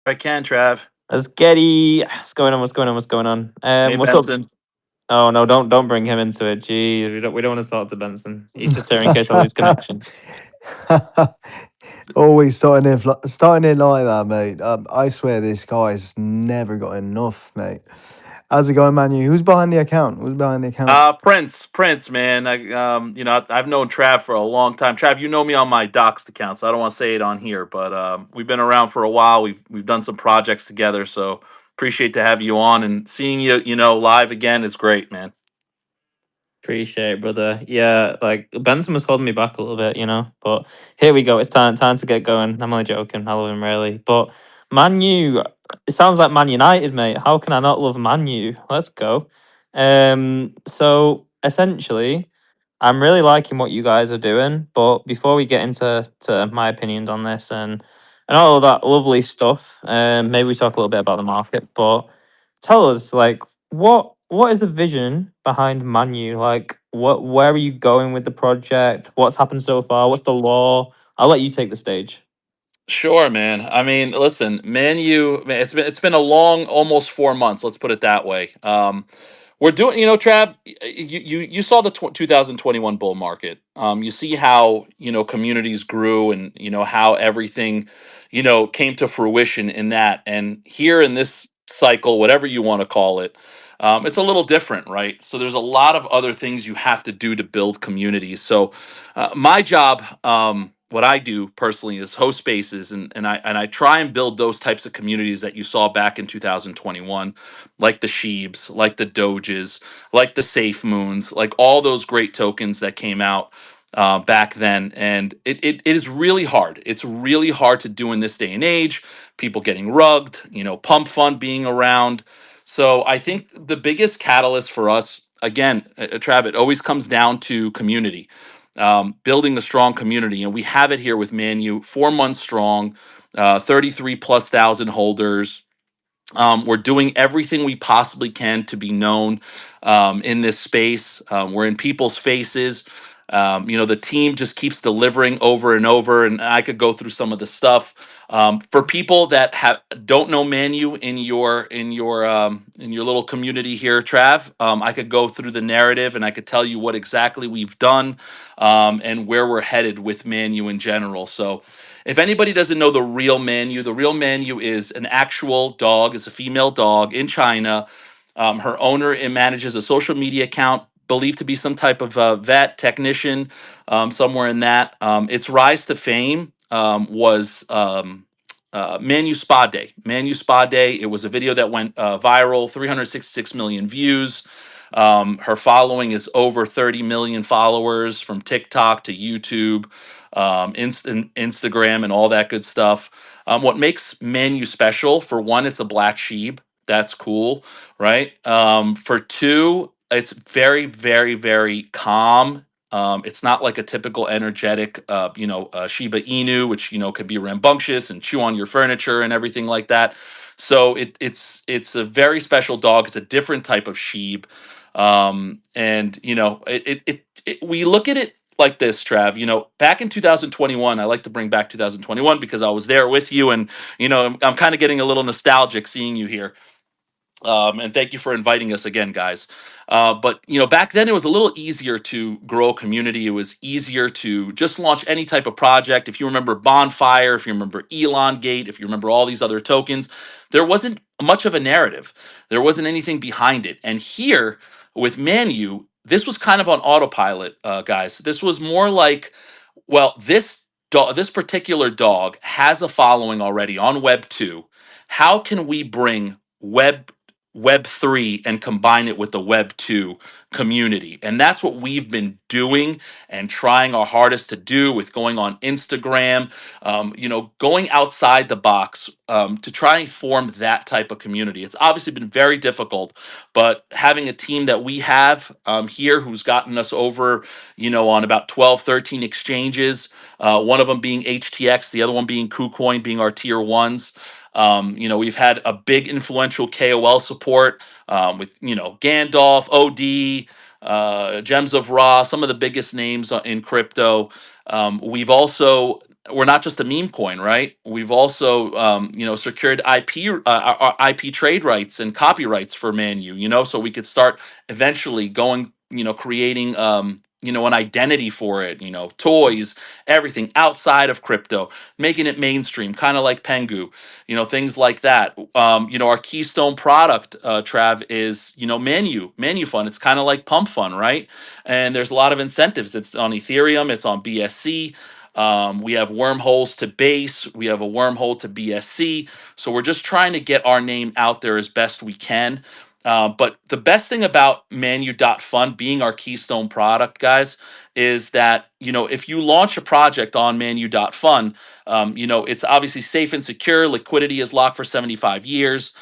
I can, Trav. Let's Getty. What's going on? What's going on? What's going on? Hey, What's up? Benson. Oh no, don't bring him into it. Gee, we don't want to talk to Benson. He's just here in case I lose connection. Always starting in like that, mate. I swear this guy's never got enough, mate. How's it going, Manu? Who's behind the account? Who's behind the account? Prince, man. I've known Trav for a long time. Trav, you know me on my Doxed account, so I don't want to say it on here, but we've been around for a while. We've done some projects together, so appreciate to have you on and seeing you, live again is great, man. Appreciate it, brother. Yeah, like Benson was holding me back a little bit, but here we go. It's time to get going. I'm only joking. I love him really, but Manu. It sounds like Man United, mate. How can I not love Manu? Let's go. So essentially, I'm really liking what you guys are doing. But before we get into my opinions on this and all of that lovely stuff, maybe we talk a little bit about the market. But tell us, like, what is the vision behind Manu? Like, where are you going with the project? What's happened so far? What's the law? I'll let you take the stage. Sure, man. I mean, listen, man, it's been a long, almost 4 months. Let's put it that way. We're doing, Trav. You saw the 2021 bull market. You see how communities grew, and how everything came to fruition in that. And here in this cycle, whatever you want to call it, it's a little different, right? So there's a lot of other things you have to do to build communities. So my job, what I do personally, is host spaces, and I try and build those types of communities that you saw back in 2021, like the Sheebs, like the Doges, like the Safe Moons, like all those great tokens that came out back then. And it is really hard. It's really hard to do in this day and age. People getting rugged, pump fund being around. So I think the biggest catalyst for us, again, Trav, it always comes down to community, building a strong community. And we have it here with Manu, 4 months strong, 33 plus thousand holders. We're doing everything we possibly can to be known in this space. We're in people's faces. The team just keeps delivering over and over, and I could go through some of the stuff. For people that don't know Manu in your little community here, Trav, I could go through the narrative and I could tell you what exactly we've done, and where we're headed with Manu in general. So if anybody doesn't know the real Manu is an actual dog, is a female dog in China. Her owner manages a social media account believed to be some type of vet technician, somewhere in that. Its rise to fame was Manu Spa Day. Manu Spa Day. It was a video that went viral, 366 million views. Her following is over 30 million followers from TikTok to YouTube, Instagram, and all that good stuff. What makes Manu special? For one, it's a black sheep. That's cool, right? For two, it's very, very, very calm. It's not like a typical energetic, Shiba Inu, which could be rambunctious and chew on your furniture and everything like that. So it's a very special dog. It's a different type of sheep, and we look at it like this, Trav. Back in 2021, I like to bring back 2021 because I was there with you, and I'm kind of getting a little nostalgic seeing you here. And thank you for inviting us again, guys. But back then it was a little easier to grow a community. It was easier to just launch any type of project. If you remember Bonfire, if you remember Elongate, if you remember all these other tokens, there wasn't much of a narrative. There wasn't anything behind it. And here with Manu, this was kind of on autopilot, guys. This was more like, well, this particular dog has a following already on Web 2. How can we bring Web 3 and combine it with the Web 2 community? And that's what we've been doing and trying our hardest to do with going on Instagram, going outside the box, to try and form that type of community. It's obviously been very difficult, but having a team that we have here who's gotten us over, on about 12, 13 exchanges, one of them being HTX, the other one being KuCoin, being our tier ones. We've had a big influential KOL support, with Gandalf, OD, Gems of Ra, some of the biggest names in crypto. We've also we're not just a meme coin, right? We've also, secured our IP trade rights and copyrights for ManU. So we could start eventually going, creating, an identity for it. Toys, everything outside of crypto, making it mainstream, kind of like Pengu. Things like that. Our keystone product, Trav, is ManU Fund. It's kind of like Pump Fund, right? And there's a lot of incentives. It's on Ethereum, it's on BSC. We have wormholes to base. We have a wormhole to BSC. So we're just trying to get our name out there as best we can. But the best thing about Manu.fund being our keystone product, guys, is that if you launch a project on Manu.fund, it's obviously safe and secure. Liquidity is locked for 75 years.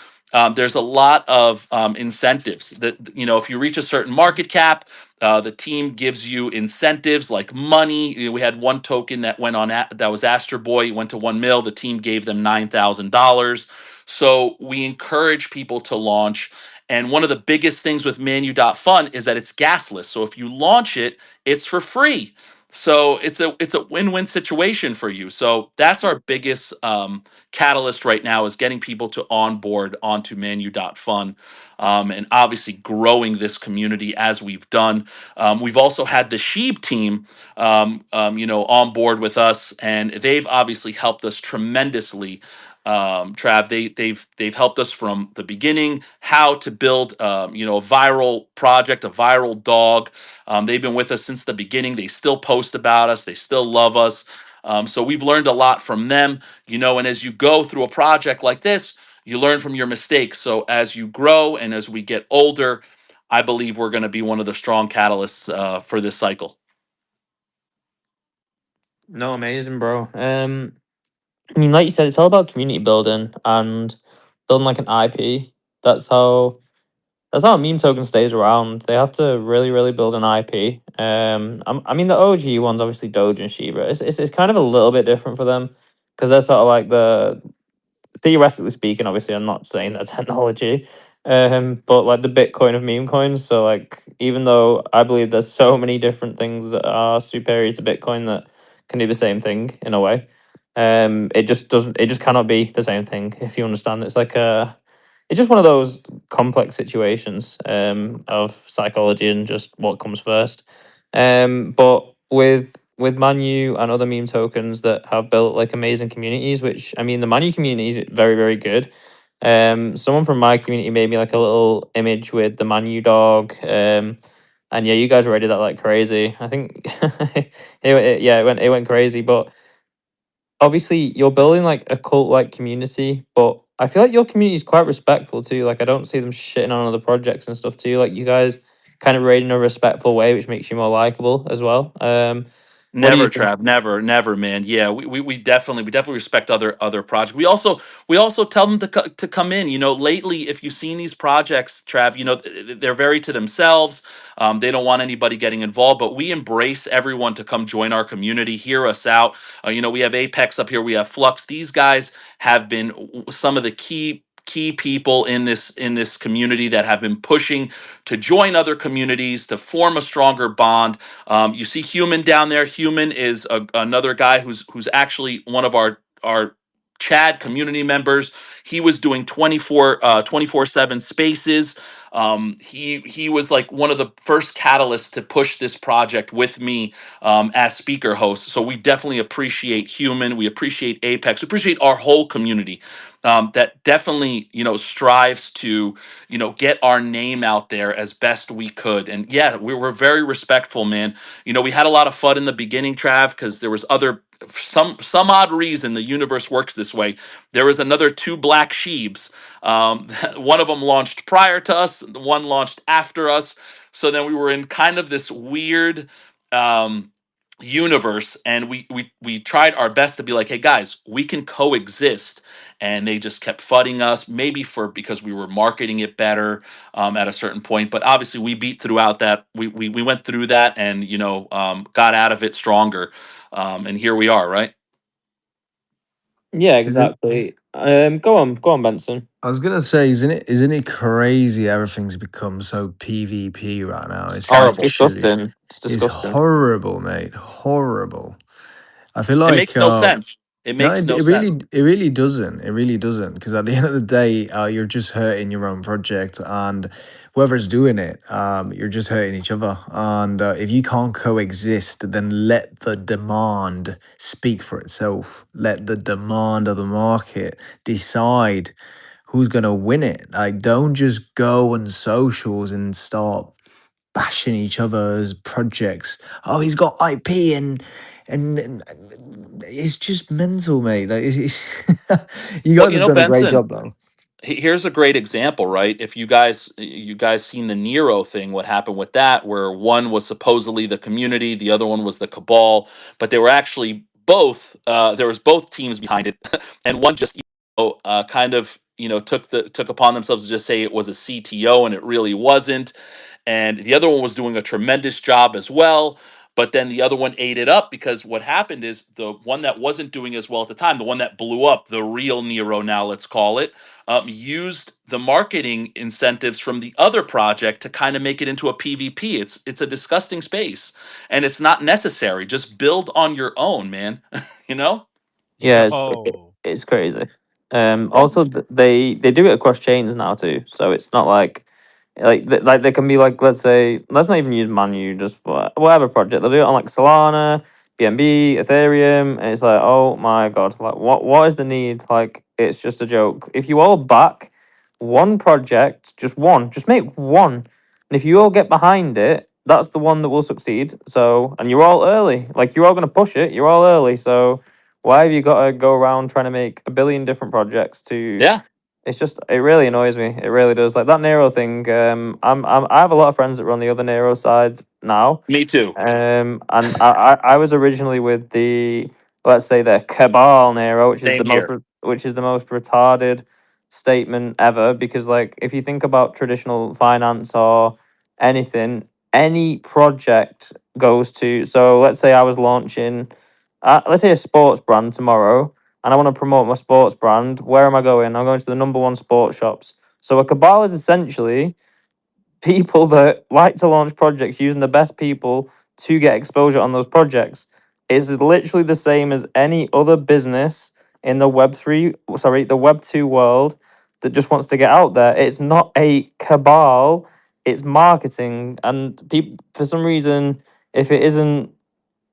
There's a lot of incentives that if you reach a certain market cap, the team gives you incentives like money. We had one token that went on that was Astro Boy. It went to 1 mil. The team gave them $9,000. So we encourage people to launch. And one of the biggest things with Manu.fund is that it's gasless. So if you launch it, it's for free. So it's a win-win situation for you. So that's our biggest catalyst right now, is getting people to onboard onto Manu.fund, and obviously growing this community as we've done. We've also had the Sheeb team, on board with us, and they've obviously helped us tremendously. Trav, they've helped us from the beginning, how to build, a viral project, a viral dog. They've been with us since the beginning. They still post about us. They still love us. So we've learned a lot from them, and as you go through a project like this, you learn from your mistakes. So as you grow and as we get older, I believe we're going to be one of the strong catalysts for this cycle. No, amazing, bro. I mean, like you said, it's all about community building and building like an IP. That's how that's how a meme token stays around. They have to really, really build an IP. I mean, the OG ones, obviously Doge and Shiba. It's kind of a little bit different for them because they're sort of like the, theoretically speaking, obviously, I'm not saying that technology, but like the Bitcoin of meme coins. So like, even though I believe there's so many different things that are superior to Bitcoin that can do the same thing in a way, it just doesn't. It just cannot be the same thing. If you understand, it's like a. It's just one of those complex situations of psychology and just what comes first. But with Manu and other meme tokens that have built like amazing communities, which I mean the Manu community is very, very good. Someone from my community made me like a little image with the Manu dog. And yeah, you guys rated that like crazy. I think it went crazy. But obviously you're building like a cult like community, but I feel like your community is quite respectful too. Like I don't see them shitting on other projects and stuff too. Like you guys kind of rate in a respectful way, which makes you more likable as well. What do you Never, think? Trav. Never, man. Yeah, we definitely respect other projects. We also tell them to come in. Lately, if you've seen these projects, Trav, they're very to themselves. They don't want anybody getting involved, but we embrace everyone to come join our community, hear us out. We have APeX up here. We have Flux. These guys have been some of the key people in this community that have been pushing to join other communities to form a stronger bond. You see Human down there. Human is another guy who's actually one of our Chad community members. He was doing 24/7 spaces. He was like one of the first catalysts to push this project with me as speaker host. So we definitely appreciate Human. We appreciate APeX. We appreciate our whole community that definitely strives to get our name out there as best we could. And yeah, we were very respectful, man. We had a lot of fun in the beginning, Trav, because there was other some odd reason the universe works this way. There was another two black sheeps. One of them launched prior to us, one launched after us. So then we were in kind of this weird universe, and we tried our best to be like, hey guys, we can coexist. And they just kept fudding us, maybe because we were marketing it better at a certain point. But obviously, we beat throughout that. We went through that, and got out of it stronger. And here we are, right? Yeah, Isn't exactly. Go on, Benson. I was gonna say, isn't it crazy? Everything's become so PvP right now. It's Oh, it's Horrible. actually disgusting. It's it's disgusting. horrible, mate. Horrible. I feel It like makes no sense. It no, makes no sense. it really doesn't. It really doesn't. Because at the end of the day, you're just hurting your own project, and whoever's doing it, you're just hurting each other. And if you can't coexist, then let the demand speak for itself. Let the demand of the market decide who's gonna win it. Like, don't just go on socials and start bashing each other's projects. Oh, he's got IP and it's just mental, mate. Like, you Well, guys have done a great Benson, job, though. here's a great example, right? If you guys seen the Nero thing, what happened with that, where one was supposedly the community, the other one was the cabal, but they were actually both there was both teams behind it, and one just kind of took upon themselves to just say it was a CTO and it really wasn't, and the other one was doing a tremendous job as well. But then the other one ate it up, because what happened is the one that wasn't doing as well at the time, the one that blew up, the real Nero now, let's call it, used the marketing incentives from the other project to kind of make it into a PvP. It's a disgusting space, and it's not necessary. Just build on your own, man. you know? Yeah, Yo. it's crazy. Yeah. Also, they do it across chains now too, so it's not like they can be like, let's say, let's not even use Manu, just whatever project they'll do it on, like Solana, BNB, Ethereum, and it's like, oh my god, like what is the need? Like, it's just a joke. If you all back one project, just make one, and if you all get behind it, that's the one that will succeed. So, and you're all early, like you're all gonna push it, you're all early, so why have you got to go around trying to make a billion different projects to? Yeah. It's just, it really annoys me. It really does. Like that Nero thing. I have a lot of friends that run the other Nero side now. Me too. And I was originally with the, let's say, the Cabal Nero, which is Same the most here. which is the most retarded statement ever. Because like, if you think about traditional finance or anything, any project goes to. So let's say I was launching, let's say a sports brand tomorrow, and I want to promote my sports brand. Where am I going? I'm going to the number one sports shops. So a cabal is essentially people that like to launch projects using the best people to get exposure on those projects. It's literally the same as any other business in the the Web2 world that just wants to get out there. It's not a cabal, it's marketing. And people, for some reason, if it isn't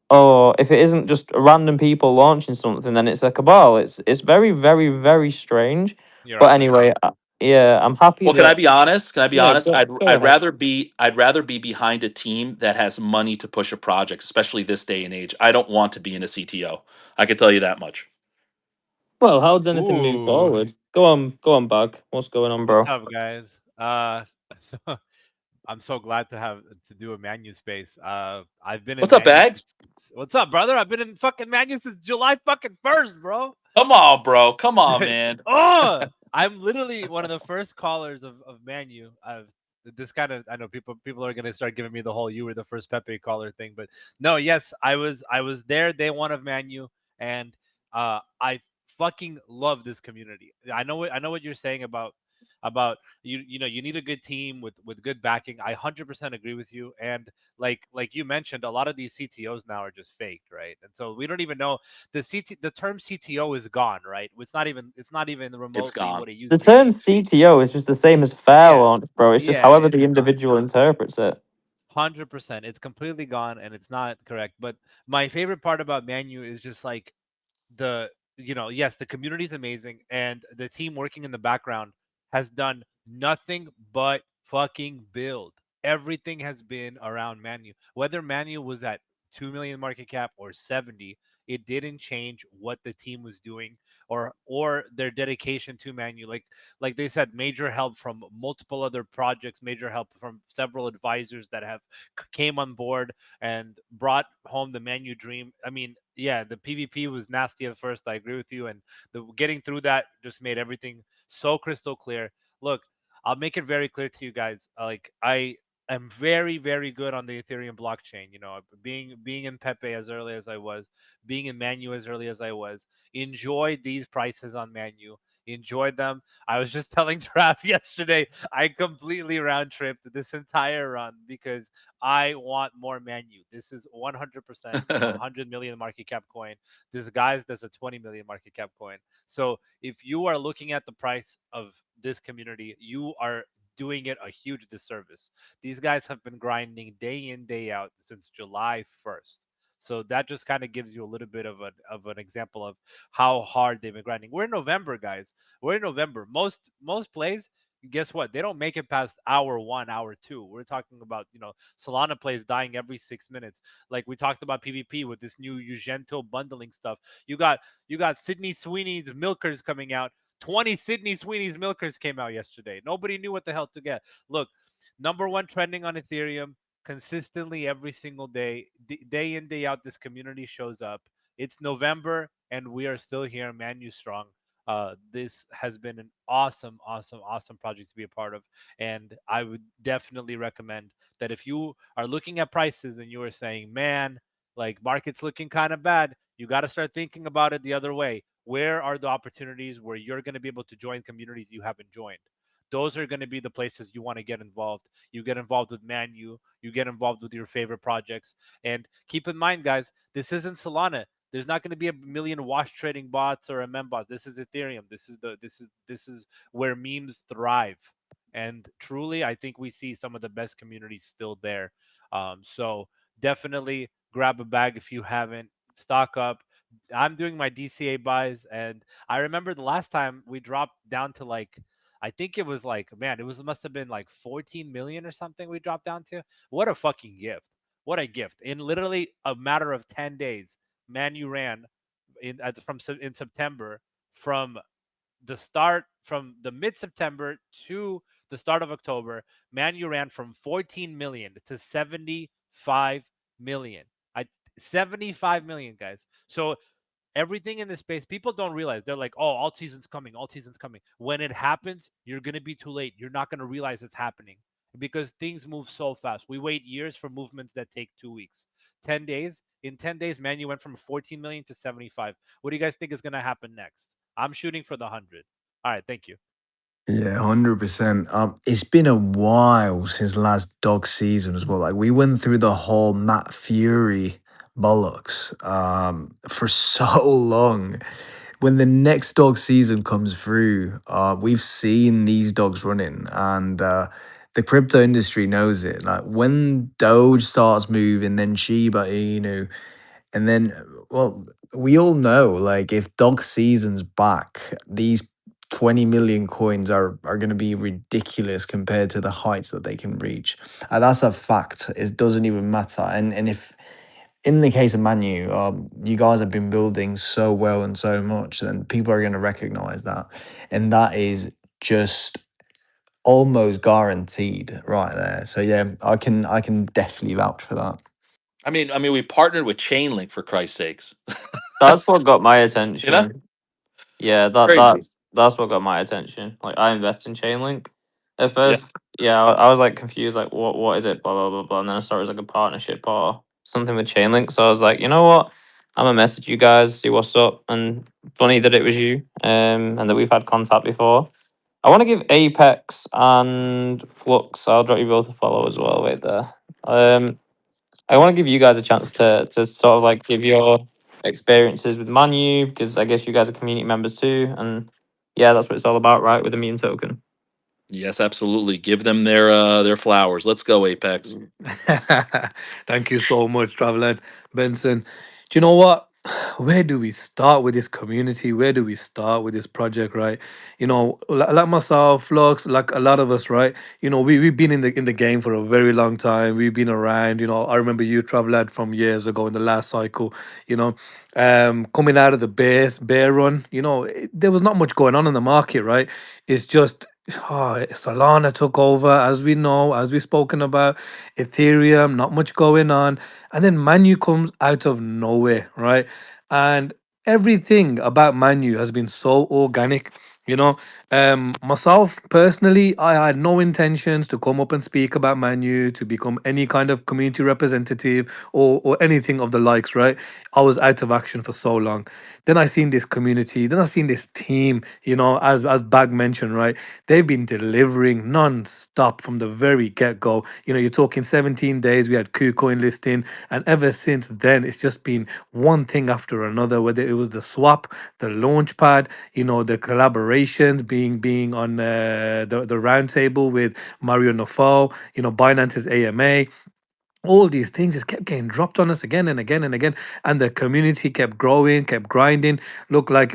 if it isn't just random people launching something, then it's a cabal. It's very, very, very strange. You're But on it. anyway, yeah, I'm happy Well, can I that be honest? Can I be yeah, honest? go I'd ahead. rather be behind a team that has money to push a project, especially this day and age. I don't want to be in a CTO. I can tell you that much. Well, how does anything move Ooh. forward? Go on, Bug. What's going on, What's bro? up, guys? So I'm so glad to have to do a Manu space. I've been in What's up, Manu Bag? since. What's up, brother? I've been in fucking Manu since July fucking 1st, bro. Come on, bro. Come on, man. Oh, I'm literally one of the first callers of Manu. I've this kind of, I know people are gonna start giving me the whole "you were the first Pepe caller" thing, but no, yes, I was there day one of Manu, and I fucking love this community. I know what you're saying about you need a good team with good backing. I 100% agree with you, and like you mentioned, a lot of these CTOs now are just faked, right? And so we don't even know the term CTO is gone, right? It's not even It's remotely gone. what it The used to term be. CTO is just the same as fair Yeah, launch, bro. It's just yeah, however the it's gone. individual interprets it. 100%. It's completely gone and it's not correct. But my favorite part about Manu is just like the yes, the community is amazing and the team working in the background has done nothing but fucking build. Everything has been around Manu. Whether Manu was at 2 million market cap or 70, it didn't change what the team was doing or their dedication to Manu. Like they said, major help from multiple other projects, major help from several advisors that have came on board and brought home the Manu dream. I mean, yeah, the PvP was nasty at first. I agree with you, and the getting through that just made everything so crystal clear. Look, I'll make it very clear to you guys. Like I am very, very good on the Ethereum blockchain. Being in Pepe as early as I was, being in Manu as early as I was. Enjoy these prices on Manu. enjoyed them. I was just telling Trav yesterday, I completely round tripped this entire run because I want more Manu. This is 100% a 100 million market cap coin. This guy's does a 20 million market cap coin. So if you are looking at the price of this community, you are doing it a huge disservice. These guys have been grinding day in, day out since July 1st. So that just kind of gives you a little bit of an example of how hard they've been grinding. We're in November, guys. We're in November. Most plays, guess what? They don't make it past hour one, hour two. We're talking about, Solana plays dying every 6 minutes. Like we talked about PvP with this new Ugento bundling stuff. You got you got Sydney Sweeney's milkers coming out. 20 Sydney Sweeney's milkers came out yesterday. Nobody knew what the hell to get. Look, number one trending on Ethereum consistently every single day, day in, day out, this community shows up. It's November and we are still here, Manu strong. This has been an awesome, awesome, awesome project to be a part of. And I would definitely recommend that if you are looking at prices and you are saying, man, like market's looking kind of bad, you got to start thinking about it the other way. Where are the opportunities where you're going to be able to join communities you haven't joined? Those are going to be the places you want to get involved. You get involved with Manu, you get involved with your favorite projects. And keep in mind, guys, this isn't Solana. There's not going to be a million wash trading bots or MM bots. This is Ethereum. This is where memes thrive. And truly, I think we see some of the best communities still there. So definitely grab a bag if you haven't. Stock up. I'm doing my DCA buys, and I remember the last time we dropped down to like, I think it was like, man, it was must have been like 14 million or something we dropped down to. What a fucking gift. What a gift. In literally a matter of 10 days, Manu ran in September, from the mid September to the start of October. Manu ran from 14 million to 75 million. I 75 million, guys. So everything in this space, people don't realize. They're like, oh, all season's coming, all season's coming. When it happens, you're going to be too late. You're not going to realize it's happening because things move so fast. We wait years for movements that take 2 weeks. 10 days. In 10 days, Manu went from 14 million to 75. What do you guys think is going to happen next? I'm shooting for the 100. All right. Thank you. Yeah, 100%. It's been a while since last dog season as well. Like we went through the whole Matt Fury bollocks for so long. When the next dog season comes through, we've seen these dogs running, and the crypto industry knows it. Like when Doge starts moving, then Shiba Inu, and then, well, we all know, like, if dog season's back, these 20 million coins are going to be ridiculous compared to the heights that they can reach. That's a fact. It doesn't even matter. And if, in the case of Manu, you guys have been building so well and so much, then people are going to recognize that. And that is just almost guaranteed right there. So yeah, I can definitely vouch for that. I mean, we partnered with Chainlink for Christ's sakes. That's what got my You know, attention. Yeah, crazy. that's what got my attention. Like I invest in Chainlink. At Yeah. first, yeah, I was like confused, like what is it, blah blah blah blah. And then I saw it was like a partnership or something with Chainlink. So I was like, you know what? I'm gonna message you guys, see what's up. And funny that it was you, and that we've had contact before. I want to give Apex and Flux. I'll drop you both a follow as well, right there. I want to give you guys a chance to sort of like give your experiences with Manu because I guess you guys are community members too, and yeah, that's what it's all about, right? With the meme token. Yes, absolutely. Give them their flowers. Let's go, Apex. Thank you so much, Travladd. Benson. Do you know what? Where do we start with this community? Where do we start with this project, right? Like myself, Flux, like a lot of us, right? We've been in the game for a very long time. We've been around, I remember you, Travladd, from years ago in the last cycle, you know. Coming out of the bear run, there was not much going on in the market, right? It's just Solana took over, as we know, as we've spoken about. Ethereum, not much going on. And then Manu comes out of nowhere, right? And everything about Manu has been so organic, you know. Myself personally, I had no intentions to come up and speak about Manu, to become any kind of community representative or anything of the likes, right? I was out of action for so long. Then I seen this community, then I seen this team, as Bag mentioned, right? They've been delivering non-stop from the very get-go. You're talking 17 days, we had KuCoin listing, and ever since then, it's just been one thing after another, whether it was the swap, the launchpad, the collaborations being on the round table with Mario Nofal, Binance's AMA, all these things just kept getting dropped on us again and again and again, and the community kept growing, kept grinding. Look, like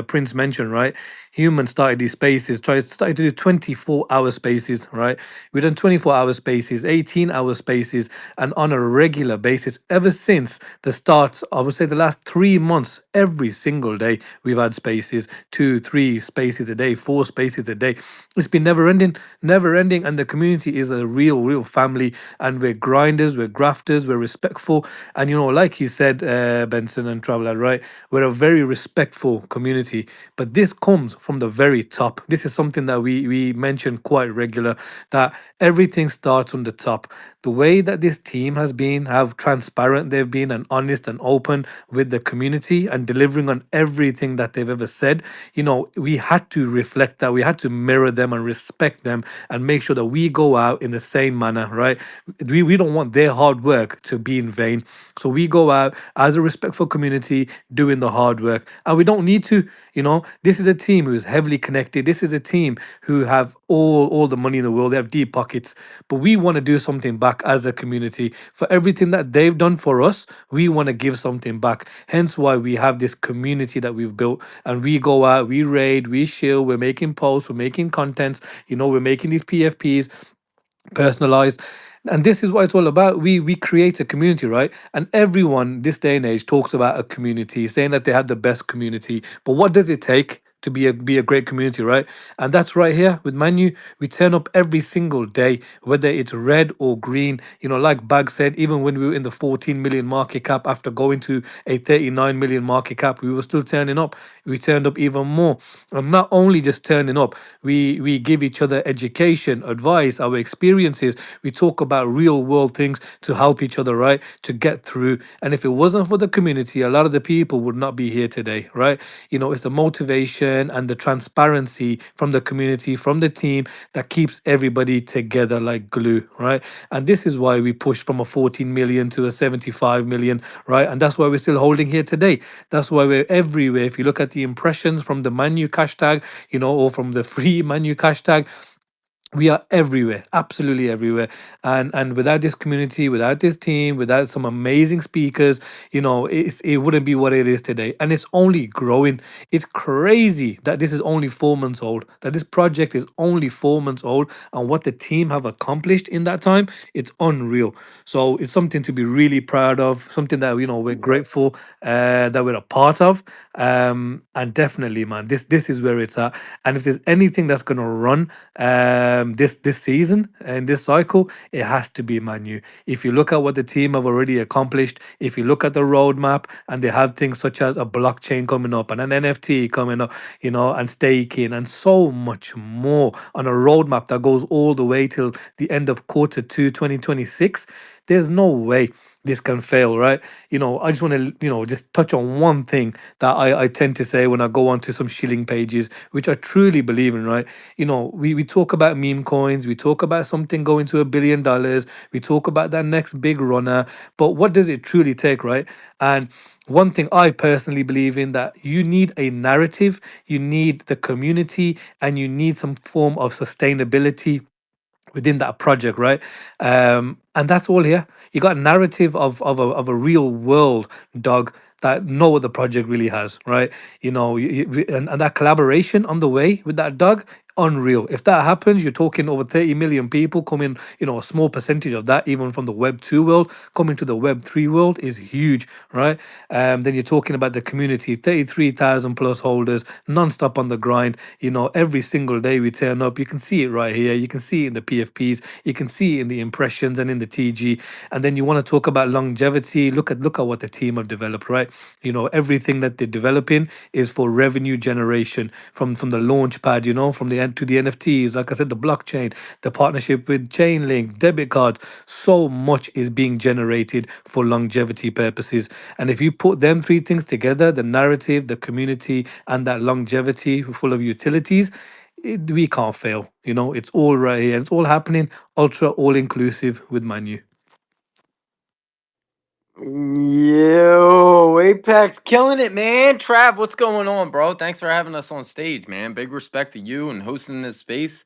Prince mentioned, right? Humans started these spaces, started to do 24-hour spaces, right? We've done 24-hour spaces, 18-hour spaces, and on a regular basis ever since the start. I would say the last 3 months, every single day we've had spaces, 2 3 spaces a day, 4 spaces a day. It's been never ending, never ending, and the community is a real family. And we're grinders, we're grafters, we're respectful, and like you said, Benson and Travladd, right? We're a very respectful community, but this comes from the very top. This is something that we mention quite regular, that everything starts from the top. The way that this team has been, how transparent they've been and honest and open with the community and delivering on everything that they've ever said, we had to reflect that. We had to mirror them and respect them and make sure that we go out in the same manner, right? We don't want their hard work to be in vain. So we go out as a respectful community doing the hard work. And we don't need to, this is a team who's heavily connected. This is a team who have all the money in the world. They have deep pockets. But we want to do something back as a community. For everything that they've done for us, we want to give something back. Hence why we have this community that we've built. And we go out, we raid, we shill, we're making posts, we're making contents, we're making these PFPs personalized. And this is what it's all about. We create a community, right? And everyone this day and age talks about a community, saying that they have the best community. But what does it take to be a great community, right? And that's right here with Manu. We turn up every single day, whether it's red or green. Like Bag said, even when we were in the 14 million market cap, after going to a 39 million market cap, we were still turning up. We turned up even more. And not only just turning up, we give each other education, advice, our experiences. We talk about real world things to help each other, right? To get through. And if it wasn't for the community, a lot of the people would not be here today, right? It's the motivation and the transparency from the community, from the team, that keeps everybody together like glue, right? And this is why we pushed from a 14 million to a 75 million, right? And that's why we're still holding here today. That's why we're everywhere. If you look at the impressions from the Manu hashtag, or from the free Manu hashtag, we are everywhere, absolutely everywhere. And without this community, without this team, without some amazing speakers, it wouldn't be what it is today. And it's only growing. It's crazy that this is only 4 months old, that this project is only 4 months old, and what the team have accomplished in that time, it's unreal. So it's something to be really proud of, something that we're grateful that we're a part of. And definitely, man, this is where it's at. And if there's anything that's gonna run this season and this cycle, it has to be Manu. If you look at what the team have already accomplished, if you look at the roadmap, and they have things such as a blockchain coming up and an NFT coming up, and staking and so much more on a roadmap that goes all the way till the end of Q2 2026, there's no way this can fail, right? I just want to, just touch on one thing that I tend to say when I go onto some shilling pages, which I truly believe in, right? We talk about meme coins, we talk about something going to $1 billion, we talk about that next big runner, but what does it truly take, right? And one thing I personally believe in, that you need a narrative, you need the community, and you need some form of sustainability within that project, right? And that's all here. You got a narrative of a real world dog that no other project really has, right? And that collaboration on the way with that dog, unreal. If that happens, you're talking over 30 million people coming, you know, a small percentage of that, even from the Web 2 world, coming to the Web 3 world is huge, right? Then you're talking about the community, 33,000 plus holders, non-stop on the grind. You know, every single day we turn up. You can see it right here. You can see it in the PFPs. You can see it in the impressions and in the TG. And then you want to talk about longevity. Look at what the team have developed, right? You know, everything that they're developing is for revenue generation from the launch pad, you know, from the end to the NFTs. Like I said, the blockchain, the partnership with Chainlink, debit cards. So much is being generated for longevity purposes. And if you put them three things together, the narrative, the community, and that longevity full of utilities, we can't fail. You know, it's all right here. It's all happening ultra all inclusive with Manu. Yo, Apex, killing it, man. Trav, what's going on, bro? Thanks for having us on stage, man. Big respect to you and hosting this space,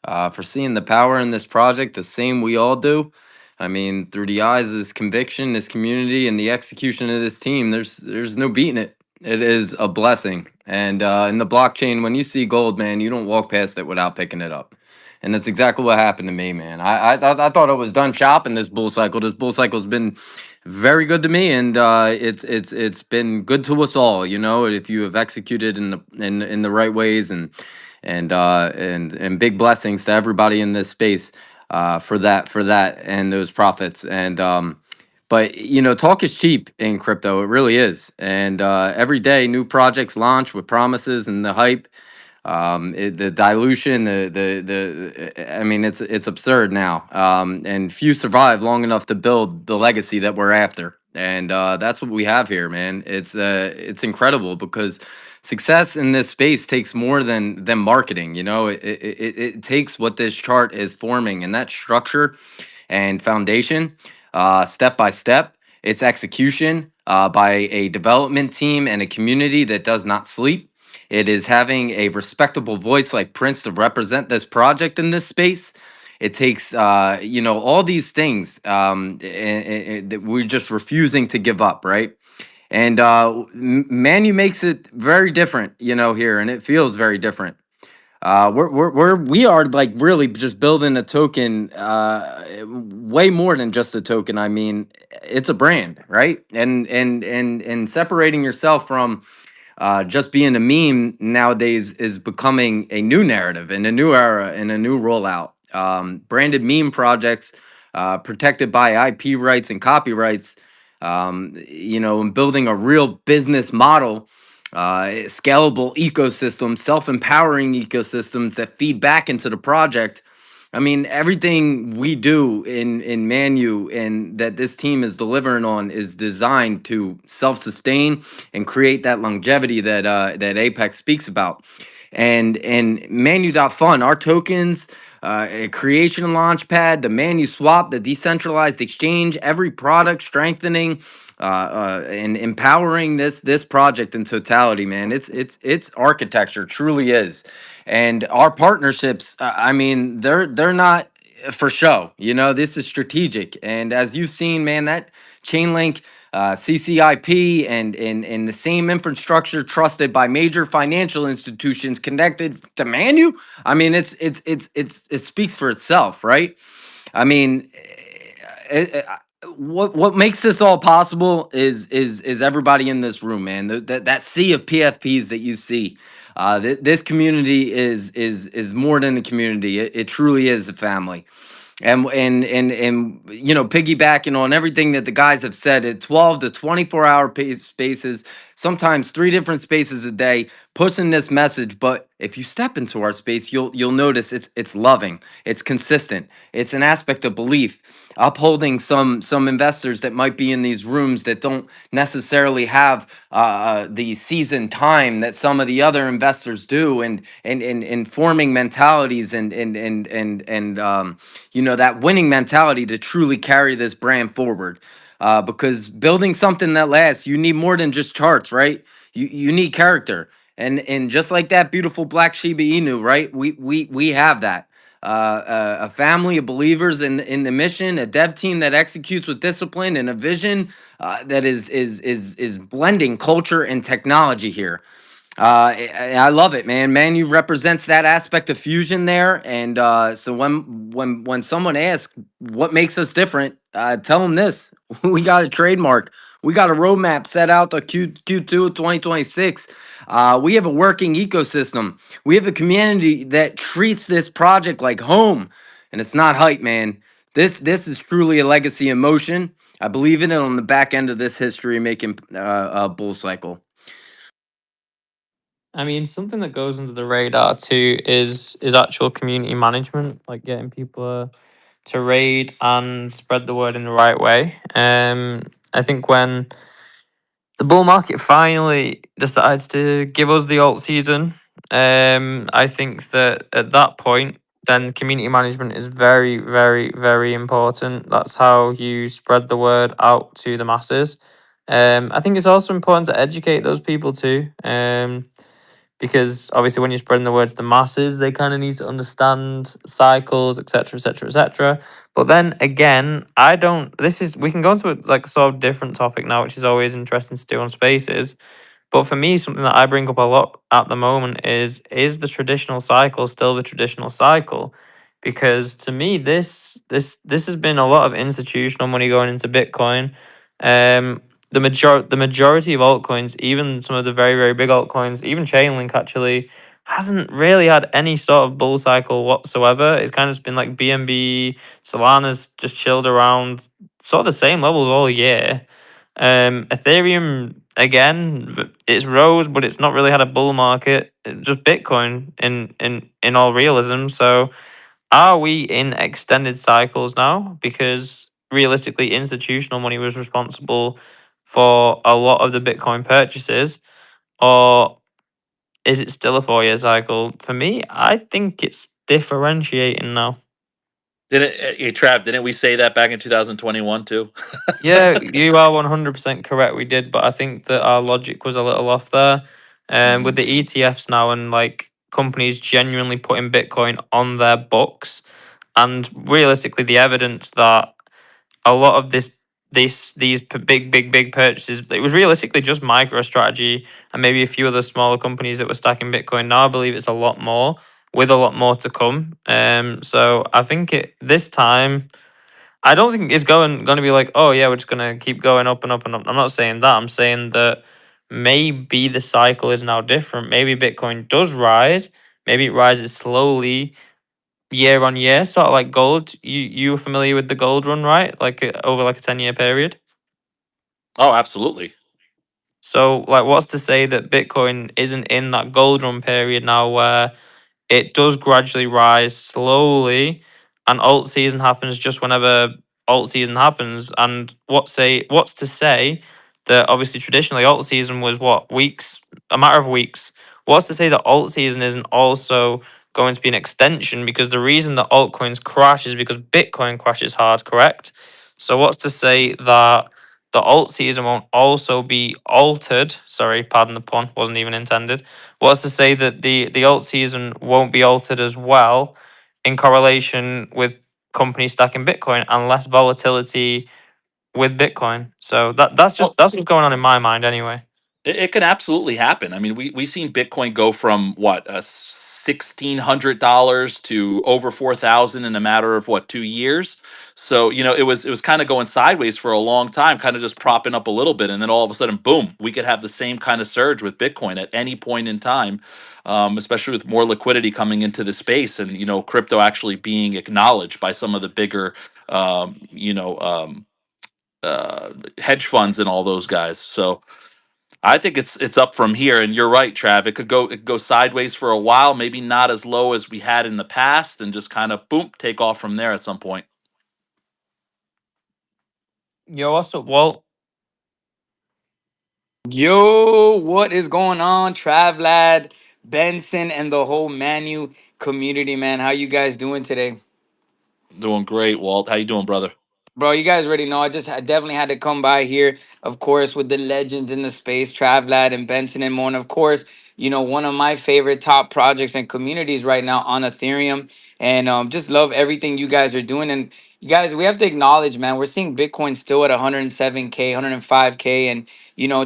for seeing the power in this project, the same we all do. I mean, through the eyes of this conviction, this community, and the execution of this team, there's no beating it. It is a blessing. And in the blockchain, when you see gold, man, you don't walk past it without picking it up. And that's exactly what happened to me, man. I thought I was done shopping this bull cycle. This bull cycle's been very good to me, and it's been good to us all. You know, if you have executed in the right ways, and big blessings to everybody in this space, for that and those profits. And but you know, talk is cheap in crypto. It really is. And every day, new projects launch with promises and the hype, the dilution, I mean, it's absurd now. And few survive long enough to build the legacy that we're after. And that's what we have here, man. It's incredible, because success in this space takes more than marketing. You know, it takes what this chart is forming, and that structure and foundation, step by step. It's execution by a development team and a community that does not sleep. It is having a respectable voice like Prince to represent this project in this space. It takes, you know, all these things, that we're just refusing to give up, right? And Manu makes it very different, you know, here, and it feels very different. We are like really just building a token, way more than just a token. I mean, it's a brand, right? And separating yourself from just being a meme nowadays is becoming a new narrative and a new era and a new rollout. Branded meme projects, protected by IP rights and copyrights, you know, and building a real business model, scalable ecosystem, self-empowering ecosystems that feed back into the project. I mean, everything we do in Manu and that this team is delivering on is designed to self-sustain and create that longevity that APeX speaks about. And Manu.fun, our tokens, a creation launchpad, the Manu swap, the decentralized exchange, every product strengthening and empowering this project in totality, man. It's architecture, truly is. And our partnerships, I mean, they're not for show. You know, this is strategic. And as you've seen, man, that Chainlink, CCIP, and the same infrastructure trusted by major financial institutions connected to Manu. I mean, it speaks for itself, right? I mean, what makes this all possible is everybody in this room, man. That sea of PFPs that you see. This community is more than a community. It truly is a family. And you know, piggybacking on everything that the guys have said, at 12 to 24-hour spaces, sometimes three different spaces a day, pushing this message. But if you step into our space, you'll notice it's loving, it's consistent, it's an aspect of belief, upholding some investors that might be in these rooms that don't necessarily have the seasoned time that some of the other investors do, and forming mentalities, and you know, that winning mentality to truly carry this brand forward. Because building something that lasts, you need more than just charts, right? You need character, and just like that beautiful black Shiba Inu, right? We have that. A family of believers in the mission, a dev team that executes with discipline, and a vision that is blending culture and technology here. I love it, man. Manu represents that aspect of fusion there, and so when someone asks what makes us different, tell them this: we got a trademark, we got a roadmap set out to Q2 of 2026. We have a working ecosystem. We have a community that treats this project like home, and it's not hype, man. This is truly a legacy in motion. I believe in it on the back end of this history making bull cycle. I mean, something that goes under the radar too is actual community management, like getting people to raid and spread the word in the right way. I think when the bull market finally decides to give us the alt season, I think that at that point, then community management is very, very, very important. That's how you spread the word out to the masses. I think it's also important to educate those people too. Because obviously when you're spreading the word to the masses, they kind of need to understand cycles, etc., etc., etc. But then again, I don't. This is we can go into a, like sort of different topic now, which is always interesting to do on Spaces. But for me, something that I bring up a lot at the moment is the traditional cycle still the traditional cycle? Because to me, this has been a lot of institutional money going into Bitcoin. The majority of altcoins, even some of the very very big altcoins, even Chainlink actually hasn't really had any sort of bull cycle whatsoever. It's kind of just been like BNB, Solana's just chilled around sort of the same levels all year. Ethereum again, it's rose, but it's not really had a bull market. Just Bitcoin in all realism. So, are we in extended cycles now? Because realistically, institutional money was responsible for a lot of the Bitcoin purchases, or is it still a 4 year cycle? For me, I think it's differentiating now. Didn't hey, Trav? Didn't we say that back in 2021 too? Yeah, you are 100% correct. We did, but I think that our logic was a little off there. With the ETFs now and like companies genuinely putting Bitcoin on their books, and realistically, the evidence that a lot of big purchases, it was realistically just MicroStrategy and maybe a few other smaller companies that were stacking Bitcoin. Now I believe it's a lot more, with a lot more to come. So I think this time. I don't think it's going to be like, oh yeah, we're just going to keep going up and up and up. I'm not saying that. I'm saying that maybe the cycle is now different. Maybe Bitcoin does rise. Maybe it rises slowly year on year, sort of like gold. You were familiar with the gold run, right? Like over like a 10-year period. Oh, absolutely. So like, what's to say that Bitcoin isn't in that gold run period now, where it does gradually rise slowly, and alt season happens just whenever alt season happens. And what's to say that obviously traditionally alt season was what, weeks, a matter of weeks. What's to say that alt season isn't also going to be an extension? Because the reason that altcoins crash is because Bitcoin crashes hard, correct? So what's to say that the alt season won't also be altered? Sorry, pardon the pun, wasn't even intended. What's to say that the alt season won't be altered as well in correlation with companies stacking Bitcoin and less volatility with Bitcoin? So that's what's going on in my mind anyway. It can absolutely happen. I mean, we seen Bitcoin go from what $1,600 to over 4,000 in a matter of what 2 years. So it was kind of going sideways for a long time, kind of just propping up a little bit, and then all of a sudden, boom, we could have the same kind of surge with Bitcoin at any point in time, especially with more liquidity coming into the space, and crypto actually being acknowledged by some of the bigger, um, you know, um, hedge funds and all those guys. So. I think it's up from here, and you're right, Trav. It could go sideways for a while, maybe not as low as we had in the past, and just kind of boom, take off from there at some point. Yo, what's up, Walt? Yo, what is going on? Travladd, Benson, and the whole Manu community, man. How you guys doing today? Doing great, Walt. How you doing, brother? Bro, you guys already know. I definitely had to come by here, of course, with the legends in the space, Travladd and Benson and more. And of course, one of my favorite top projects and communities right now on Ethereum. And just love everything you guys are doing. And you guys, we have to acknowledge, man, we're seeing Bitcoin still at 107K, 105K. And,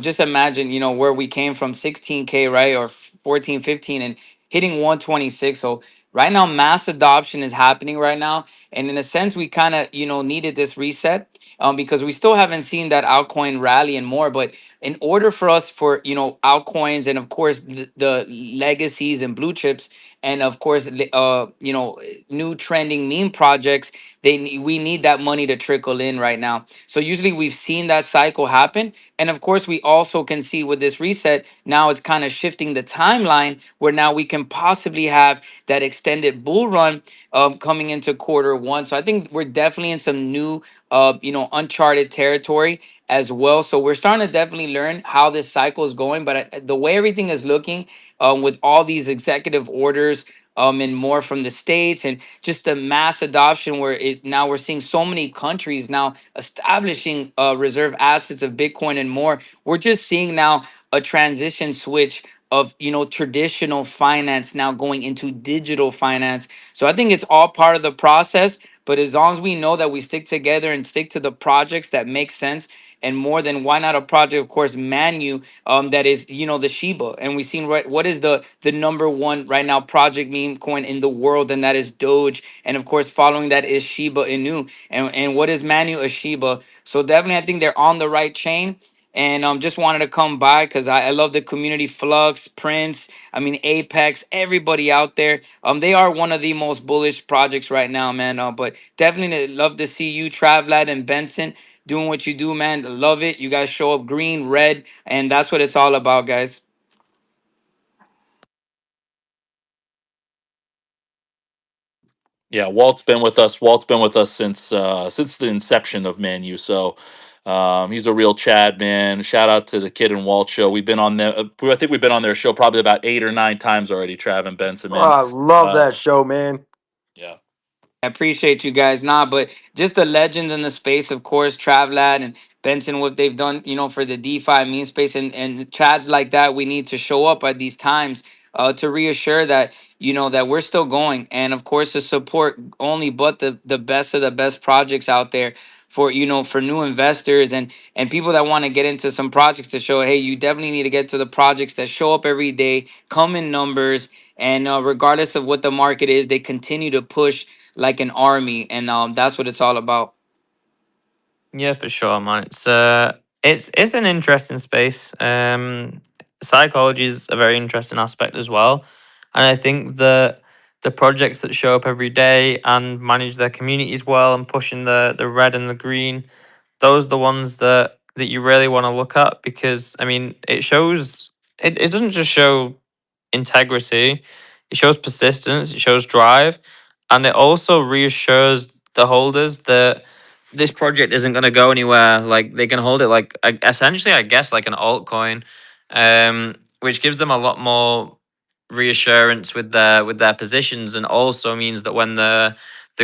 just imagine, where we came from, 16K, right? Or 14, 15, and hitting 126. So right now, mass adoption is happening right now. And in a sense, we kind of, needed this reset, because we still haven't seen that altcoin rally and more. But in order for us, for altcoins, and of course the legacies and blue chips, and of course new trending meme projects, we need that money to trickle in right now. So usually we've seen that cycle happen. And of course we also can see with this reset, now it's kind of shifting the timeline, where now we can possibly have that extended bull run coming into quarter 1. So I think we're definitely in some new uncharted territory as well. So we're starting to definitely learn how this cycle is going. But the way everything is looking, with all these executive orders, and more from the states, and just the mass adoption, where now we're seeing so many countries now establishing reserve assets of Bitcoin and more. We're just seeing now a transition switch of traditional finance now going into digital finance. So I think it's all part of the process. But as long as we know that we stick together and stick to the projects that make sense, and more, than why not a project, of course, Manu, that is the Shiba. And we've seen what is the number one right now project meme coin in the world, and that is Doge. And of course, following that is Shiba Inu. And what is Manu? A Shiba. So definitely, I think they're on the right chain. And just wanted to come by because I love the community. Flux, Prince, I mean APeX, everybody out there. They are one of the most bullish projects right now, man. But definitely love to see you, Travladd and Benson, doing what you do, man. Love it. You guys show up green, red, and that's what it's all about, guys. Yeah, Walt's been with us. Walt's been with us since the inception of Manu. So he's a real Chad man. Shout out to the Kid and Walt show. We've been on there. I think we've been on their show probably about 8 or 9 times already. Trav and Benson, Oh, man. I love Uh, that show, man. yeah. I appreciate you guys. Nah, but just the legends in the space, of course, Travlad and Benson, what they've done, for the DeFi meme space, and chads like that, we need to show up at these times to reassure that, that we're still going. And of course, to support only but the best of the best projects out there for, for new investors and people that want to get into some projects, to show, hey, you definitely need to get to the projects that show up every day, come in numbers, and regardless of what the market is, they continue to push like an army. And that's what it's all about. Yeah, for sure, man. It's an interesting space. Psychology is a very interesting aspect as well, and I think the projects that show up every day and manage their communities well and pushing the red and the green, those are the ones that you really want to look at, because I mean it shows, it doesn't just show integrity, it shows persistence, it shows drive, and it also reassures the holders that this project isn't going to go anywhere. Like they can hold it like essentially, I guess, like an altcoin, which gives them a lot more reassurance with their positions, and also means that when the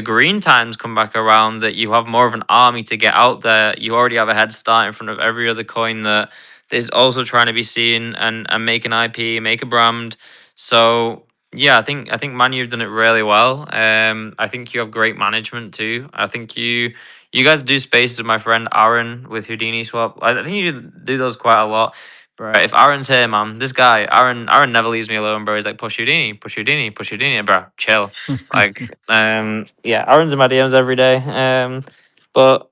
green times come back around, that you have more of an army to get out there. You already have a head start in front of every other coin that is also trying to be seen and make an IP, make a brand. So yeah, I think Manu, you've done it really well. I think you have great management too. I think you guys do spaces with my friend Aaron with Houdini Swap. I think you do those quite a lot. Bro, if Aaron's here, man, this guy, Aaron never leaves me alone, bro. He's like, push Houdini, push Houdini, push Houdini, bro. Chill. Like, yeah, Aaron's in my DMs every day. But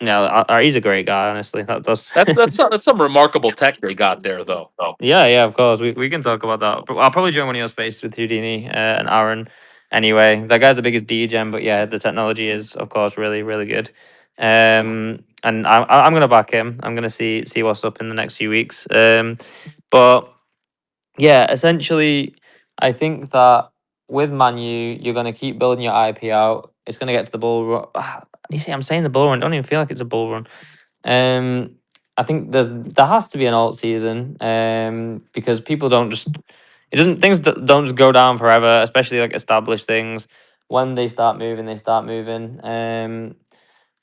no, he's a great guy, honestly. That's some remarkable tech they got there, though. Yeah, yeah, of course. We can talk about that. But I'll probably join one of your spaces with Houdini and Aaron. Anyway, that guy's the biggest degen, but yeah, the technology is, of course, really, really good. And I'm gonna back him. I'm gonna see what's up in the next few weeks. But yeah, essentially, I think that with Manu, you're gonna keep building your IP out. It's gonna get to the bull run. You see, I'm saying the bull run. Don't even feel like it's a bull run. Um, I think there has to be an alt season. Because people don't just it doesn't things don't just go down forever, especially like established things. When they start moving, they start moving.